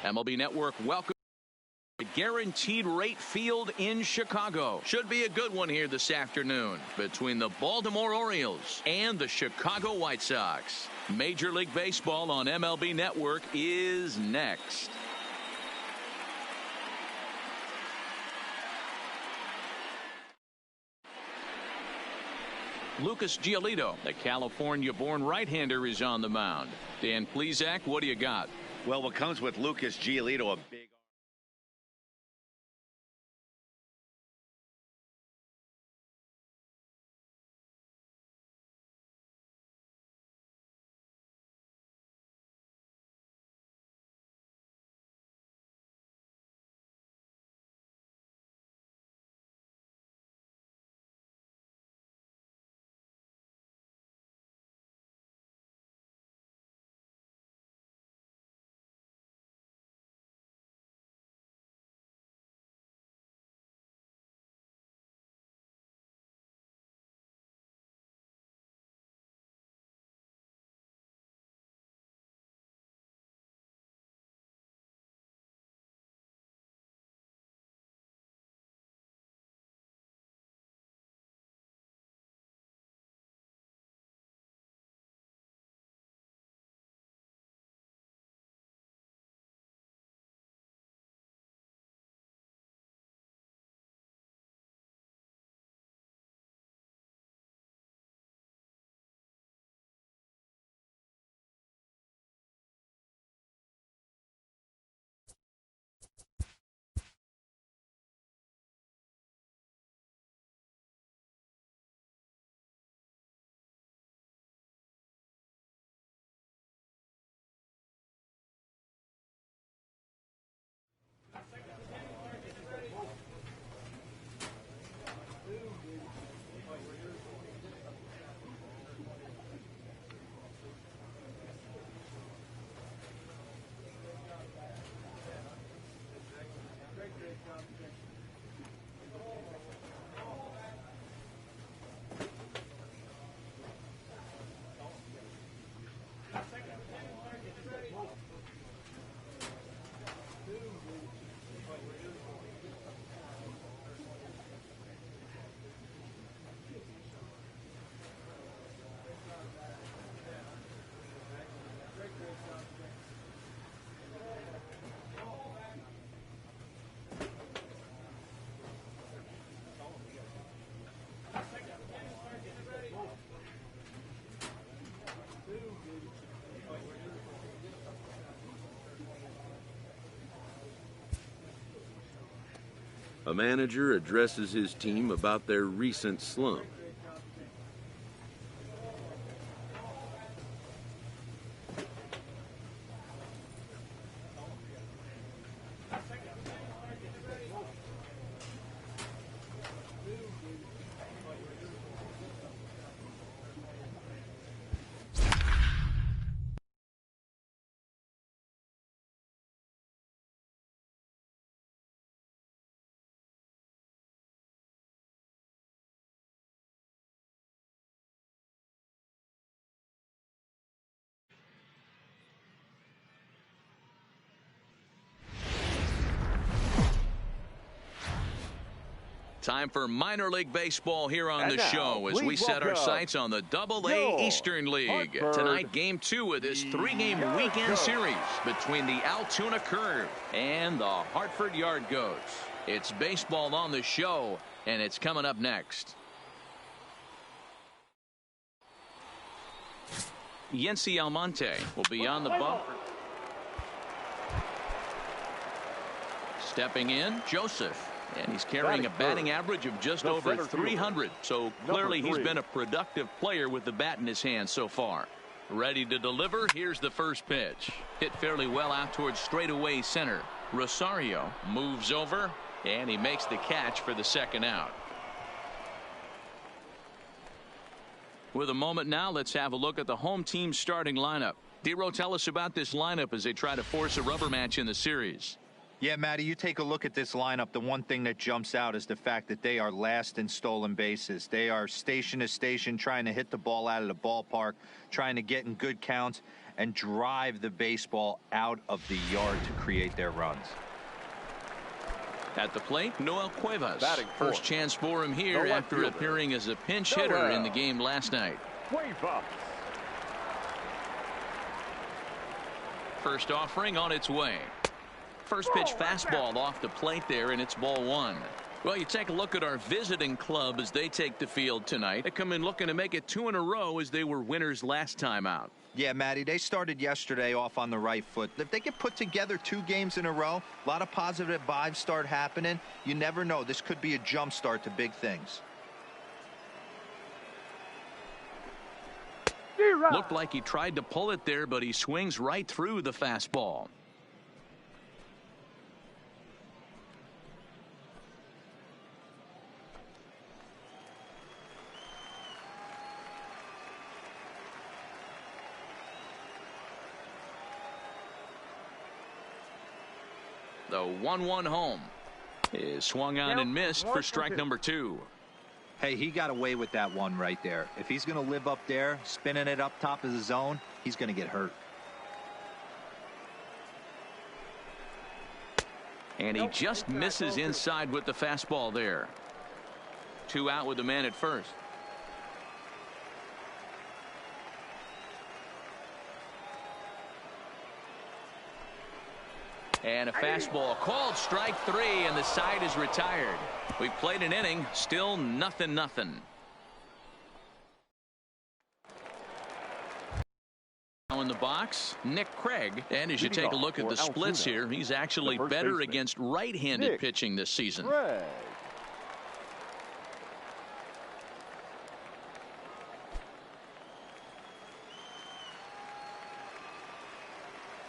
MLB Network welcome to Guaranteed Rate Field in Chicago. Should be a good one here this afternoon between the Baltimore Orioles and the Chicago White Sox. Major League Baseball on MLB Network is next. Lucas Giolito, the California-born right-hander, is on the mound. Dan Plesac, what do you got? Well, what comes with Lucas Giolito, a big... A manager addresses his team about their recent slump. Time for minor league baseball here on the show as we set our sights on the Double-A Eastern League. Tonight, Game 2 of this three-game weekend series between the Altoona Curve and the Hartford Yard Goats. It's baseball on the show, and it's coming up next. Yency Almonte will be on the bump. Stepping in, Joseph. And he's carrying a batting average of just over 300. So clearly he's been a productive player with the bat in his hand so far. Ready to deliver. Here's the first pitch. Hit fairly well out towards straightaway center. Rosario moves over, and he makes the catch for the second out. With a moment now, let's have a look at the home team starting lineup. Dero, tell us about this lineup as they try to force a rubber match in the series. Yeah, Matty, you take a look at this lineup. The one thing that jumps out is the fact that they are last in stolen bases. They are station to station trying to hit the ball out of the ballpark, trying to get in good counts. and drive the baseball out of the yard to create their runs. At the plate, Noel Cuevas. Batting First fourth. chance for him here The left after fielder. appearing as a pinch hitter in the game last night. Cuevas. First offering on its way. First pitch fastball off the plate there, and it's ball one. Well, you take a look at our visiting club as they take the field tonight. They come in looking to make it 2 in a row as they were winners last time out. Yeah, Matty, they started yesterday off on the right foot. If they can put together 2 games in a row, a lot of positive vibes start happening. You never know. This could be a jump start to big things. Looked like he tried to pull it there, but he swings right through the fastball. The 1-1 home is swung on and missed for strike number 2. Hey, he got away with that one right there. If he's going to live up there, spinning it up top of the zone, he's going to get hurt. And he just misses inside with the fastball there. 2 out with the man at first. And a fastball called strike 3, and the side is retired. We've played an inning, still nothing. Now in the box, Nick Craig. And as you take a look at the splits here, he's actually better against right-handed pitching this season. Craig.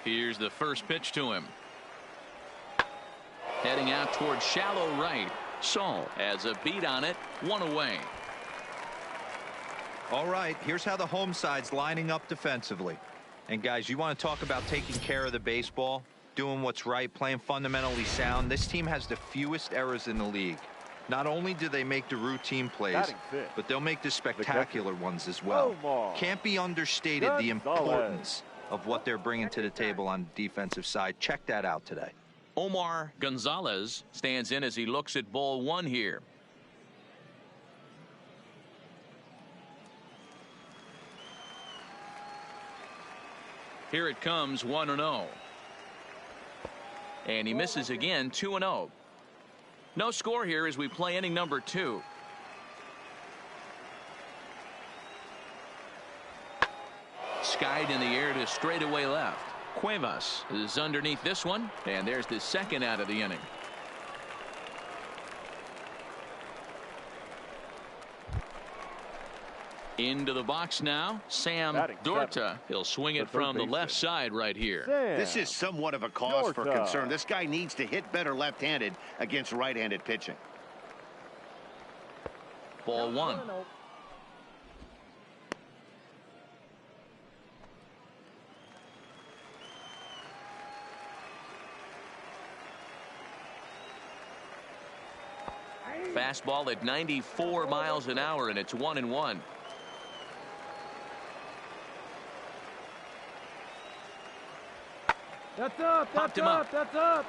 Here's the first pitch to him. Heading out towards shallow right. Saul has a beat on it, 1 away. All right, here's how the home side's lining up defensively. And guys, you want to talk about taking care of the baseball, doing what's right, playing fundamentally sound. This team has the fewest errors in the league. Not only do they make the routine plays, but they'll make the spectacular ones as well. Can't be understated the importance of what they're bringing to the table on the defensive side. Check that out today. Omar Gonzalez stands in as he looks at ball 1 here. Here it comes, 1-0. And he misses again, 2-0. No score here as we play inning number 2. Skied in the air to straightaway left. Cuevas is underneath this one, and there's the second out of the inning. Into the box now, Sam Dorta. He'll swing it from the left side right here. This is somewhat of a cause for concern. This guy needs to hit better left-handed against right-handed pitching. Ball 1. Fastball at 94 miles an hour, and it's 1-1. That's up. Popped him up. That's up.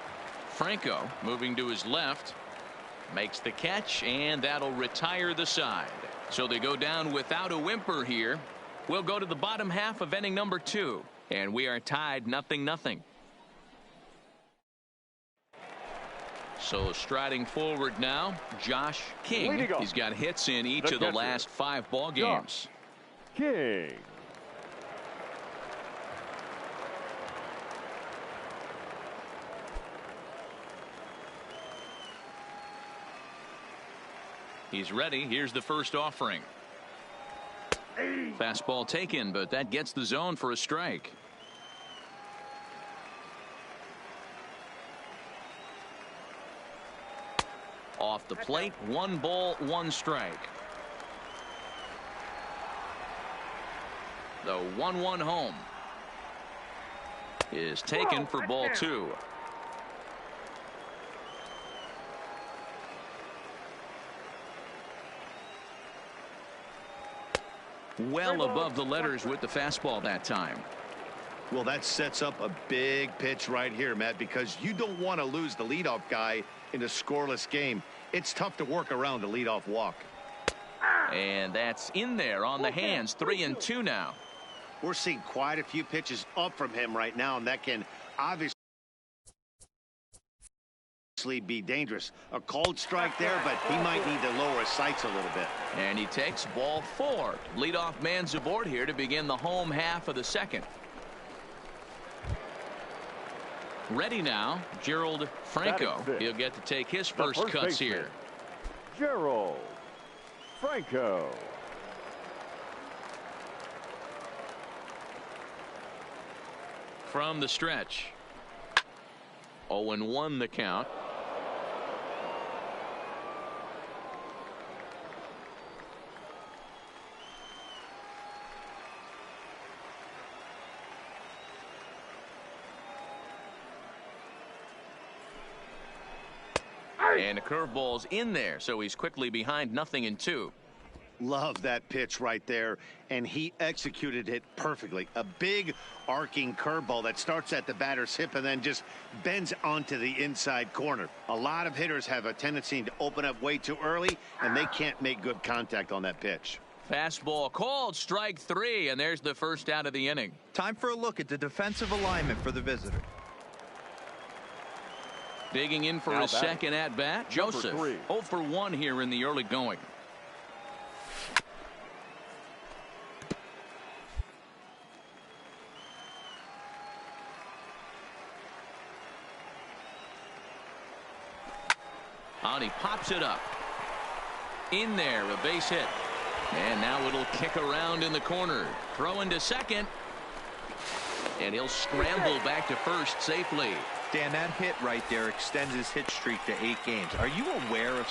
Franco moving to his left, makes the catch, and that'll retire the side. So they go down without a whimper here. We'll go to the bottom half of inning number 2, and we are tied 0-0. So striding forward now, Josh King. He's got hits in each of the last 5 ball games. King. He's ready. Here's the first offering. Fastball taken, but that gets the zone for a strike. Off the plate, 1 ball, 1 strike. The 1-1 home is taken for ball 2. Well above the letters with the fastball that time. Well, that sets up a big pitch right here, Matt, because you don't want to lose the leadoff guy in a scoreless game. It's tough to work around a leadoff walk. And that's in there on the hands. 3-2 now. We're seeing quite a few pitches up from him right now, and that can obviously be dangerous. A called strike there, but he might need to lower his sights a little bit. And he takes ball 4. Leadoff man's aboard here to begin the home half of the second. Ready now, Gerald Franco. He'll get to take his first cuts here. Gerald Franco. From the stretch. 0-1 the count. And a curveball's in there, so he's quickly behind 0-2. Love that pitch right there, and he executed it perfectly. A big arcing curveball that starts at the batter's hip and then just bends onto the inside corner. A lot of hitters have a tendency to open up way too early, and they can't make good contact on that pitch. Fastball called, strike 3, and there's the first out of the inning. Time for a look at the defensive alignment for the visitor. Digging in for his second at bat, Joseph. 0 for 1 here in the early going. And he pops it up. In there, a base hit. And now it'll kick around in the corner. Throw into second. And he'll scramble back to first safely. Dan, that hit right there extends his hit streak to 8 games. Are you aware of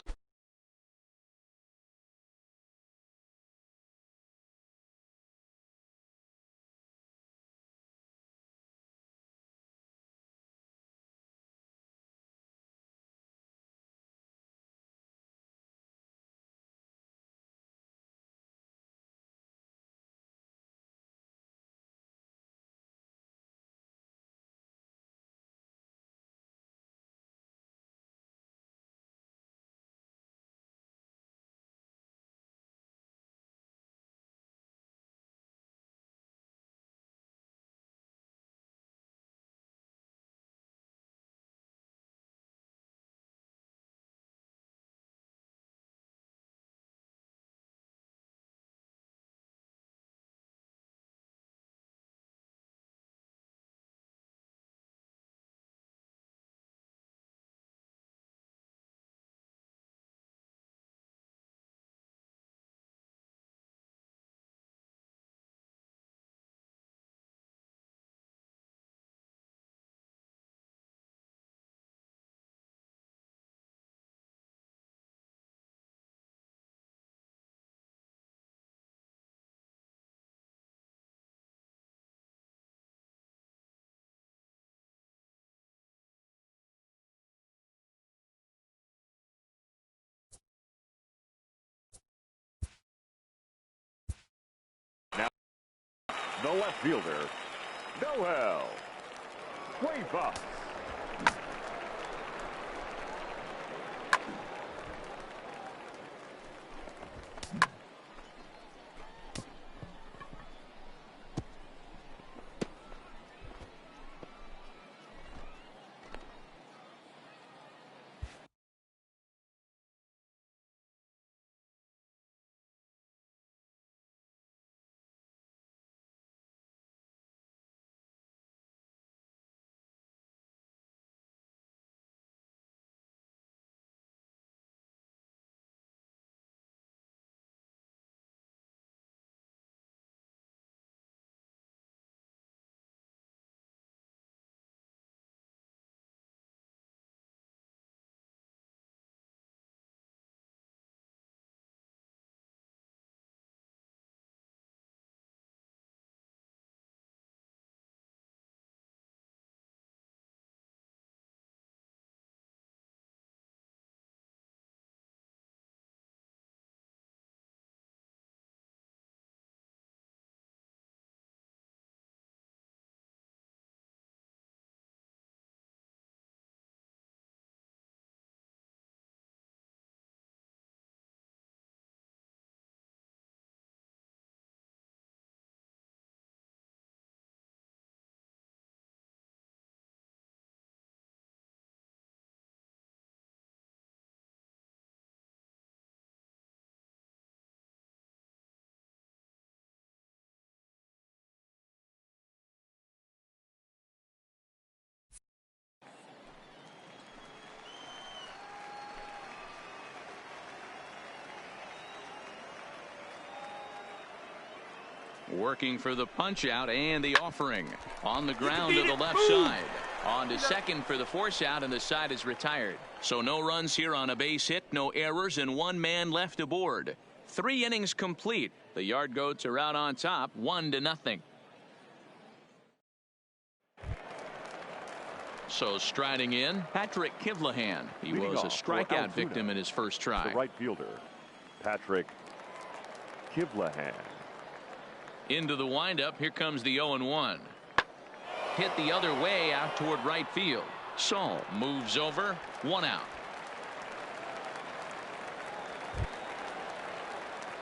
the left fielder, Noel Cuevas. Working for the punch out and the offering. On the ground to the left side. On to second for the force out, and the side is retired. So no runs here on a base hit, no errors, and one man left aboard. 3 innings complete. The Yard Goats are out on top, 1-0. So striding in, Patrick Kivlahan. He was a strikeout victim in his first try. The right fielder, Patrick Kivlahan. Into the windup. Here comes the 0-1. Hit the other way out toward right field. Saul moves over. 1 out.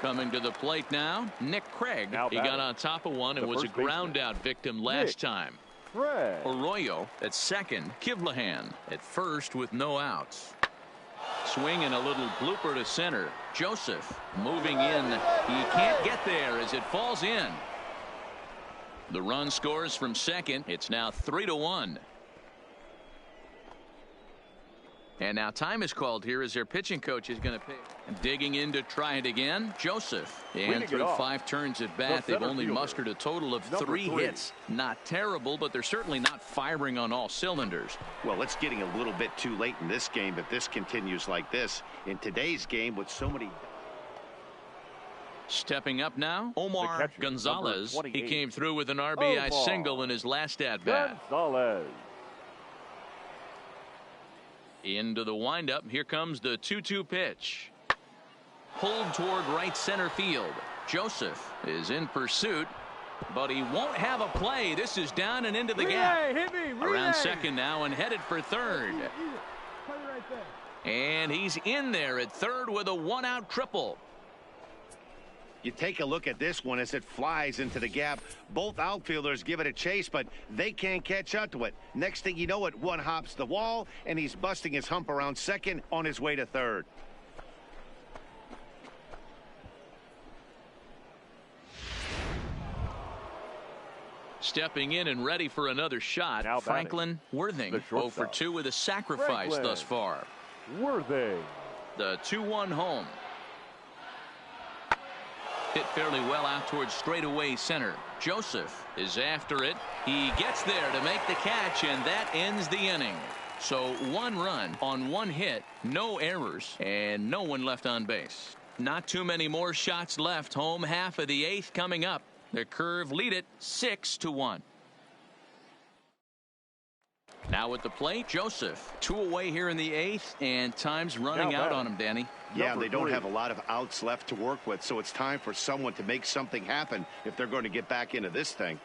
Coming to the plate now, Nick Craig. He got on top of one and was a ground out victim last time. Craig. Arroyo at second. Kivlahan at first with no outs. Swinging a little blooper to center. Joseph moving in. He can't get there as it falls in. The run scores from second. It's now 3-1. And now time is called here as their pitching coach is going to pick. Digging in to try it again. Joseph. And through 5 turns at bat, they've only mustered a total of 3 hits. Not terrible, but they're certainly not firing on all cylinders. Well, it's getting a little bit too late in this game if this continues like this. In today's game with so many. Stepping up now, Omar Gonzalez. He came through with an RBI single in his last at bat. Gonzalez. Into the windup. Here comes the 2-2 pitch. Pulled toward right center field. Joseph is in pursuit, but he won't have a play. This is down and into the gap. Around second now and headed for third. And he's in there at third with a 1-out triple. You take a look at this one as it flies into the gap. Both outfielders give it a chase, but they can't catch up to it. Next thing you know it, one hops the wall, and he's busting his hump around second on his way to third. Stepping in and ready for another shot, Franklin Worthing. 0 for 2 with a sacrifice thus far. Worthing. The 2-1 home. Hit fairly well out towards straightaway center. Joseph is after it. He gets there to make the catch, and that ends the inning. So 1 run on 1 hit, no errors, and no one left on base. Not too many more shots left. Home half of the 8th coming up. The Curve lead it 6-1. Now at the plate, Joseph. 2 away here in the 8th, and time's running out on him, Danny. Yeah, they don't have a lot of outs left to work with, so it's time for someone to make something happen if they're going to get back into this thing.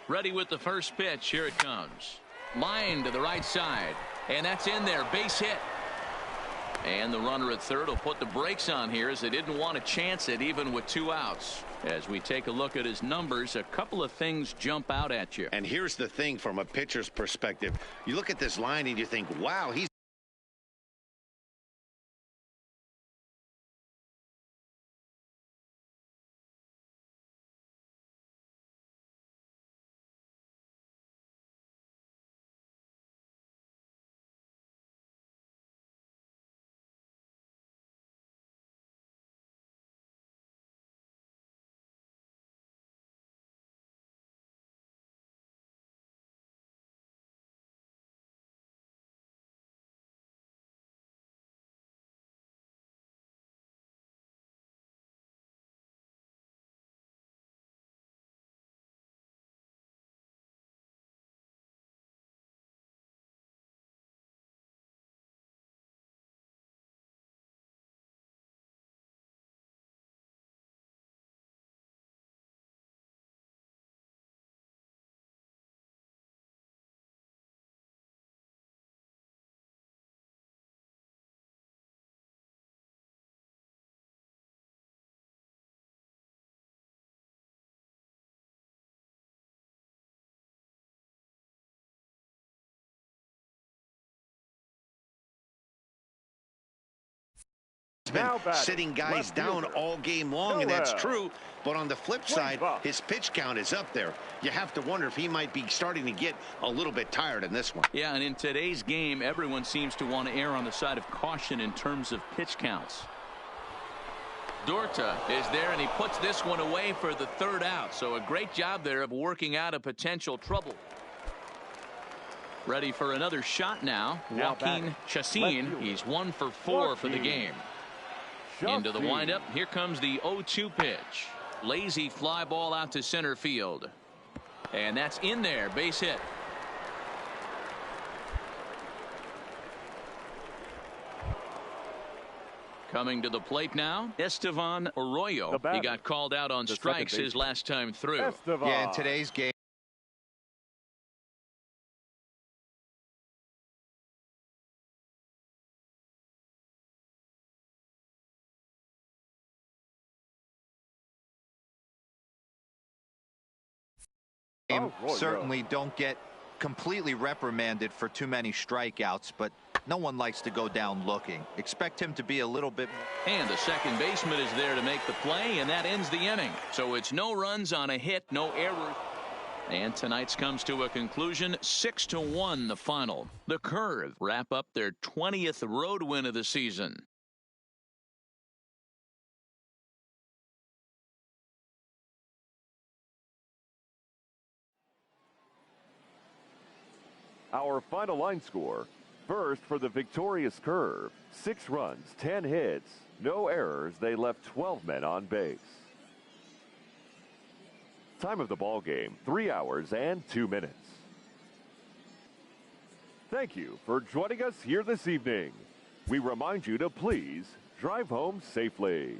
Ready with the first pitch. Here it comes. Line to the right side, and that's in there. Base hit. And the runner at third will put the brakes on here as they didn't want to chance it even with 2 outs. As we take a look at his numbers, a couple of things jump out at you. And here's the thing from a pitcher's perspective. You look at this line and you think, wow, he's been sitting guys down all game long, and that's true. But on the flip side, his pitch count is up there. You have to wonder if he might be starting to get a little bit tired in this one. Yeah, and in today's game, everyone seems to want to err on the side of caution in terms of pitch counts. Dorta is there, and he puts this one away for the third out. So a great job there of working out a potential trouble. Ready for another shot now. Joaquin Chacin. He's 1 for 4 for the game. Into the windup. Here comes the 0-2 pitch. Lazy fly ball out to center field. And that's in there. Base hit. Coming to the plate now, Estevan Arroyo. He got called out on strikes his last time through. Yeah, in today's game. Certainly don't get completely reprimanded for too many strikeouts, but no one likes to go down looking. Expect him to be a little bit. And the second baseman is there to make the play, and that ends the inning. So it's no runs on a hit, no error. And tonight's comes to a conclusion, 6-1 the final. The Curve wrap up their 20th road win of the season. Our final line score. First for the victorious Curve. 6 runs, 10 hits, no errors. They left 12 men on base. Time of the ball game, 3 hours and 2 minutes. Thank you for joining us here this evening. We remind you to please drive home safely.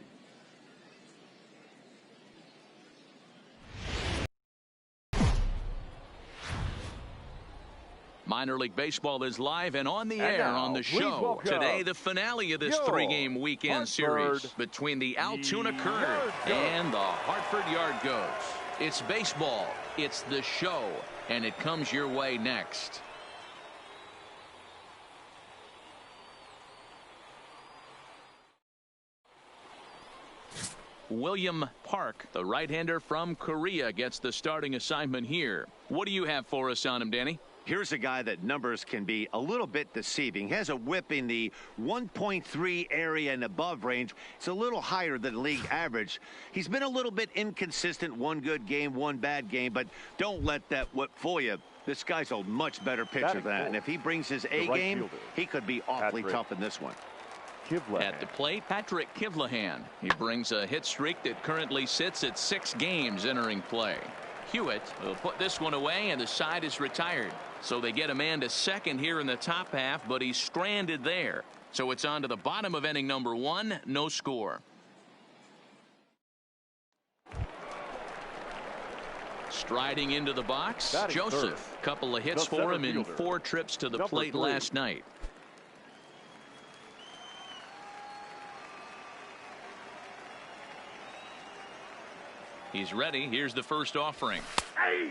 Minor League Baseball is live and on the air on the show. Today, the finale of this 3-game weekend series between the Altoona Curve and the Hartford Yard Goats. It's baseball, it's the show, and it comes your way next. William Park, the right-hander from Korea, gets the starting assignment here. What do you have for us on him, Danny? Here's a guy that numbers can be a little bit deceiving. He has a whip in the 1.3 area and above range. It's a little higher than league average. He's been a little bit inconsistent. One good game, one bad game, but don't let that whip fool you. This guy's a much better pitcher than that, and if he brings his A game, he could be awfully tough in this one. At the plate, Patrick Kivlahan. He brings a hit streak that currently sits at 6 games entering play. Hewitt will put this one away, and the side is retired. So they get a man to second here in the top half, but he's stranded there. So it's on to the bottom of inning number 1, no score. Striding into the box, Joseph. Couple of hits for him in 4 trips to the plate last night. He's ready. Here's the first offering.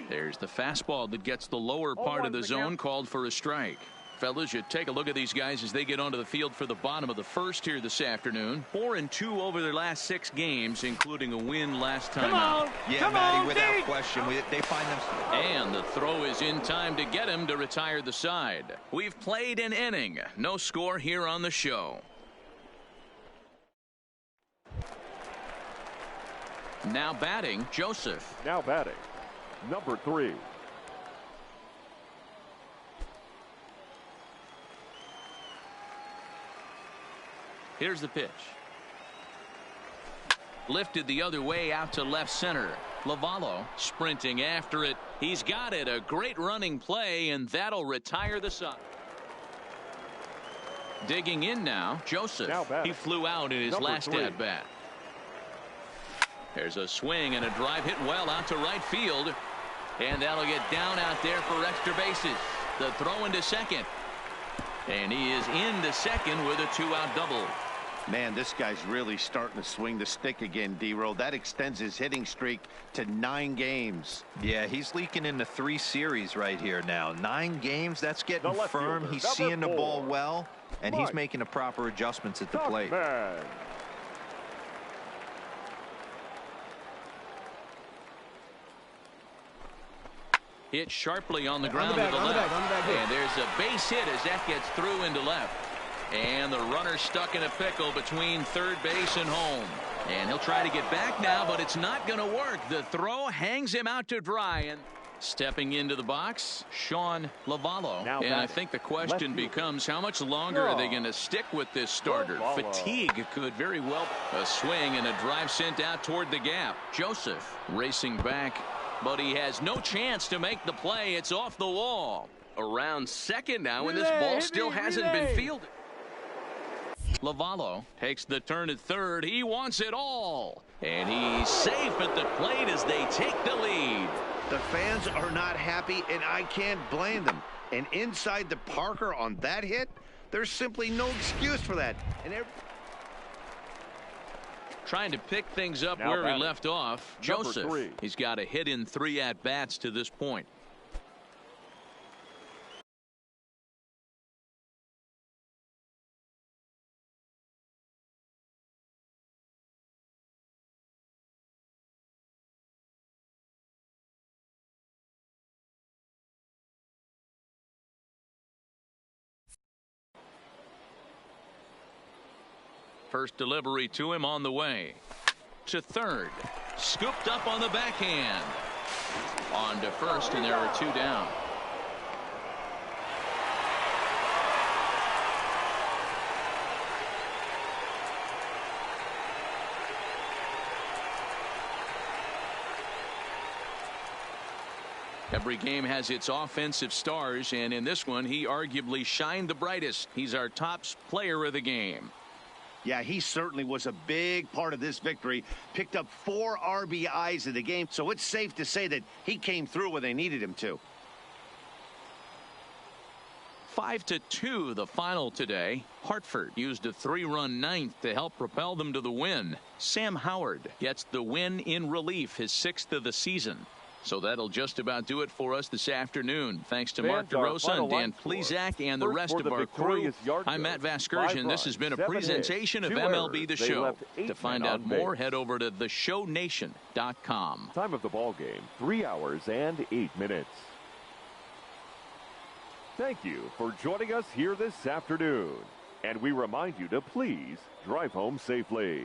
There's the fastball that gets the lower part of the zone, called for a strike. Fellas, you take a look at these guys as they get onto the field for the bottom of the first here this afternoon. 4-2 over their last 6 games, including a win last time out. Yeah, Matty, without question, they find them. And the throw is in time to get him to retire the side. We've played an inning. No score here on the show. Now batting, Joseph. Now batting, number 3. Here's the pitch. Lifted the other way out to left center. Lavallo sprinting after it. He's got it. A great running play, and that'll retire the side. Digging in now, Joseph. He flew out in his last at bat. There's a swing and a drive hit well out to right field. And that'll get down out there for extra bases. The throw into second. And he is into second with a 2-out double. Man, this guy's really starting to swing the stick again, D-Roll. That extends his hitting streak to 9 games. Yeah, he's leaking into 3 series right here now. 9 games, that's getting firm. He's seeing the ball well, and he's making the proper adjustments at the plate. Hit sharply on the ground to the left. And there's a base hit as that gets through into left. And the runner stuck in a pickle between third base and home. And he'll try to get back now, but it's not going to work. The throw hangs him out to dry. And stepping into the box, Sean Lavallo. And I think the question becomes, how much longer are they going to stick with this starter? Fatigue could very well. A swing and a drive sent out toward the gap. Joseph racing back, but he has no chance to make the play. It's off the wall. Around second now, and this ball still hasn't been fielded. Lavallo takes the turn at third. He wants it all. And he's safe at the plate as they take the lead. The fans are not happy, and I can't blame them. And inside the Parker on that hit, there's simply no excuse for that. And trying to pick things up where he left off. Joseph, he's got a hit in 3 at-bats to this point. First delivery to him on the way. To third. Scooped up on the backhand. On to first, and there are 2 down. Every game has its offensive stars, and in this one, he arguably shined the brightest. He's our top player of the game. Yeah, he certainly was a big part of this victory. Picked up 4 RBIs in the game, so it's safe to say that he came through when they needed him to. 5-2 the final today. Hartford used a 3-run ninth to help propel them to the win. Sam Howard gets the win in relief, his 6th of the season. So that'll just about do it for us this afternoon. Thanks to Mark DeRosa and Dan Plesac and the rest of our crew. I'm Matt Vasgersian. This has been a presentation of MLB The Show. To find out more, head over to theshownation.com. Time of the ball game, 3 hours and 8 minutes. Thank you for joining us here this afternoon. And we remind you to please drive home safely.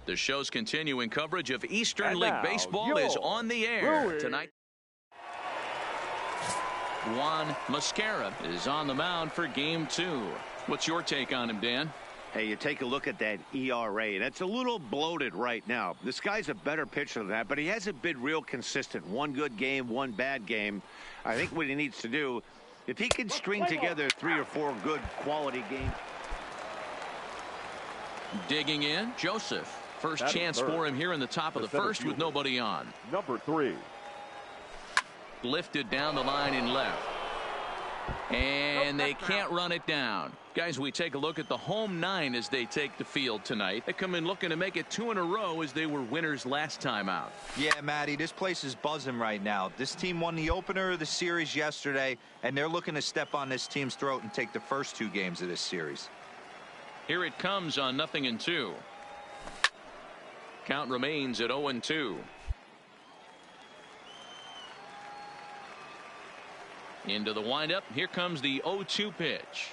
The show's continuing coverage of Eastern And League now, Baseball is on the air Brewers. tonight. Juan Mascara is on the mound for game 2. What's your take on him, Dan? Hey, you take a look at that ERA, and it's a little bloated right now. This guy's a better pitcher than that, but he hasn't been real consistent. One good game, one bad game. I think what he needs to do, if he can string together 3 or 4 good quality games. Digging in, Joseph. First Batting chance third. for him here in the top of the Center first with fielder. nobody on. Number 3. Lifted down the line in left. And they can't run it down. Guys, we take a look at the home 9 as they take the field tonight. They come in looking to make it 2 in a row as they were winners last time out. Yeah, Matty, this place is buzzing right now. This team won the opener of the series yesterday, and they're looking to step on this team's throat and take the first 2 games of this series. Here it comes on 0-2. Count remains at 0-2. Into the windup. Here comes the 0-2 pitch.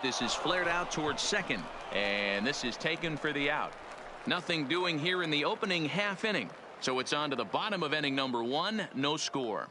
This is flared out towards second, and this is taken for the out. Nothing doing here in the opening half inning. So it's on to the bottom of inning number 1. No score.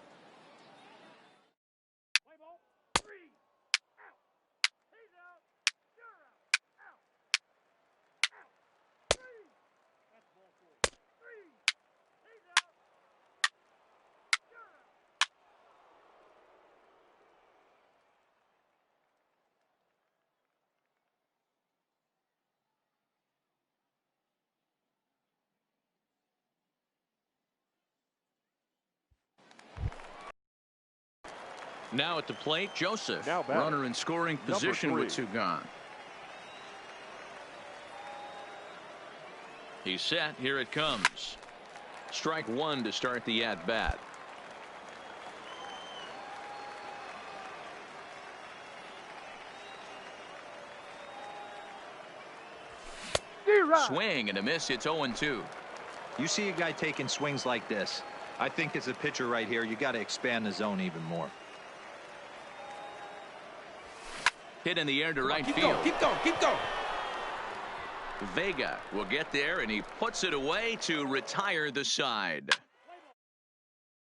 Now at the plate, Joseph. Now batting. Runner in scoring position with 2 gone. He's set. Here it comes. Strike 1 to start the at-bat. Swing and a miss. It's 0-2. You see a guy taking swings like this. I think as a pitcher right here, you got to expand the zone even more. Hit in the air to right Keep field. going, keep going, keep going. Vega will get there, and he puts it away to retire the side.